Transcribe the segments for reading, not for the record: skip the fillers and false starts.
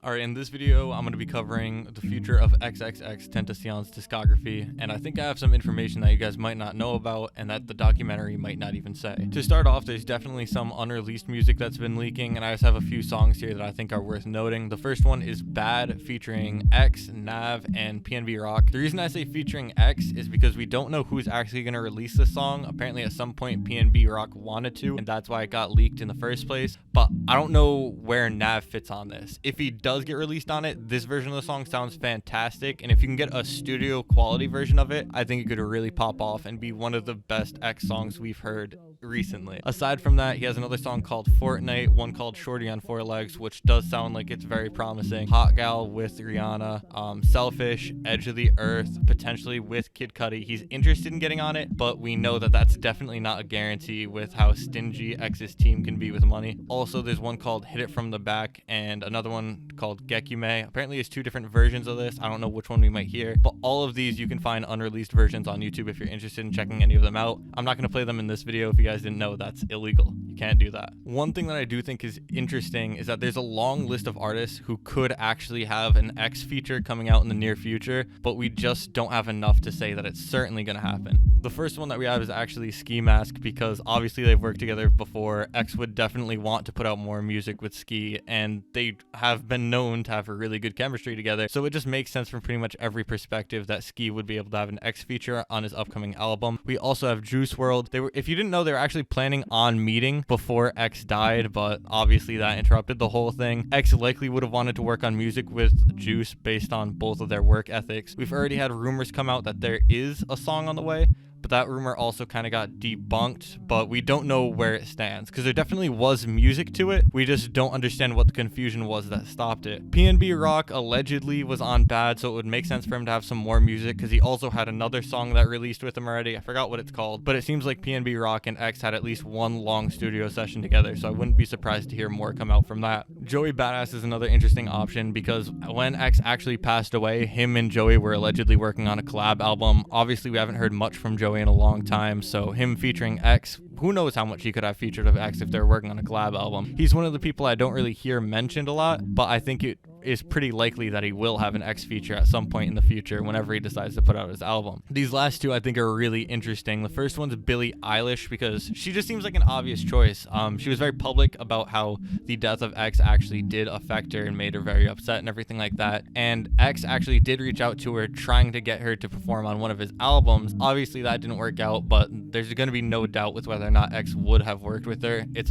Alright, in this video, I'm going to be covering the future of XXXTentacion's discography, and I think I have some information that you guys might not know about and that the documentary might not even say. To start off, there's definitely some unreleased music that's been leaking, and I just have a few songs here that I think are worth noting. The first one is Bad, featuring X, Nav, and PNB Rock. The reason I say featuring X is because we don't know who's actually going to release this song. Apparently at some point PNB Rock wanted to, and that's why it got leaked in the first place, but I don't know where Nav fits on this. If he does get released on it, this version of the song sounds fantastic, and if you can get a studio quality version of it, I think it could really pop off and be one of the best X songs we've heard recently. Aside from that, he has another song called Fortnite, one called Shorty on Four Legs, which does sound like it's very promising. Hot Gal with Rihanna, Selfish, Edge of the Earth, potentially with Kid Cudi. He's interested in getting on it, but we know that that's definitely not a guarantee with how stingy X's team can be with money. Also, there's one called Hit It From the Back and another one called Gekume. Apparently there's two different versions of this. I don't know which one we might hear, but all of these you can find unreleased versions on YouTube if you're interested in checking any of them out. I'm not going to play them in this video. If you guys didn't know, that's illegal. You can't do that. One thing that I do think is interesting is that there's a long list of artists who could actually have an X feature coming out in the near future, but we just don't have enough to say that it's certainly going to happen. The first one that we have is actually Ski Mask, because obviously they've worked together before. X would definitely want to put out more music with Ski, and they have been known to have a really good chemistry together, so it just makes sense from pretty much every perspective that Ski would be able to have an X feature on his upcoming album. We also have Juice WRLD. If you didn't know, they were actually planning on meeting before X died, but obviously that interrupted the whole thing. X likely would have wanted to work on music with Juice based on both of their work ethics. We've already had rumors come out that there is a song on the way, but that rumor also kind of got debunked, but we don't know where it stands, because there definitely was music to it. We just don't understand what the confusion was that stopped it. PNB Rock allegedly was on Bad, so it would make sense for him to have some more music, because he also had another song that released with him already. I forgot what it's called, but it seems like PNB Rock and X had at least one long studio session together, so I wouldn't be surprised to hear more come out from that. Joey Badass is another interesting option, because when X actually passed away, him and Joey were allegedly working on a collab album. Obviously we haven't heard much from Joey in a long time, so him featuring X, who knows how much he could have featured of X if they're working on a collab album. He's one of the people I don't really hear mentioned a lot, but I think it is pretty likely that he will have an X feature at some point in the future whenever he decides to put out his album. These last two I think are really interesting. The first one's Billie Eilish, because she just seems like an obvious choice. She was very public about how the death of X actually did affect her and made her very upset and everything like that, and X actually did reach out to her trying to get her to perform on one of his albums. Obviously that didn't work out, but there's going to be no doubt with whether or not X would have worked with her. It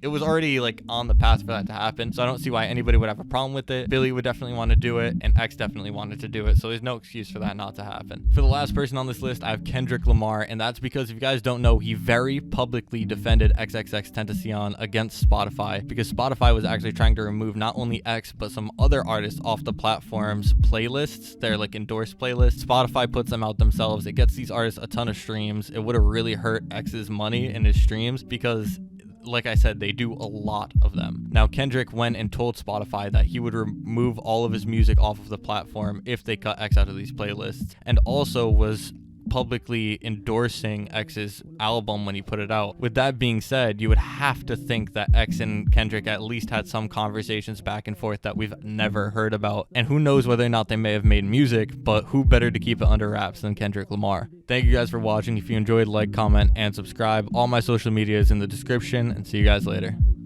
was already like on the path for that to happen, so I don't see why anybody would have a problem with it. Billie would definitely want to do it, and X definitely wanted to do it, so there's no excuse for that not to happen. For the last person on this list, I have Kendrick Lamar, and that's because if you guys don't know, he very publicly defended XXXTentacion against Spotify, because Spotify was actually trying to remove not only X but some other artists off the platform's playlists. They're like endorsed playlists. Spotify puts them out themselves. It gets these artists a ton of streams. It would have really hurt X's money and his streams, because like I said, they do a lot of them. Now, Kendrick went and told Spotify that he would remove all of his music off of the platform if they cut X out of these playlists, and also was publicly endorsing X's album when he put it out. With that being said, you would have to think that X and Kendrick at least had some conversations back and forth that we've never heard about, and who knows whether or not they may have made music, but who better to keep it under wraps than Kendrick Lamar. Thank you guys for watching. If you enjoyed, like, comment, and subscribe. All my social media is in the description, and see you guys later.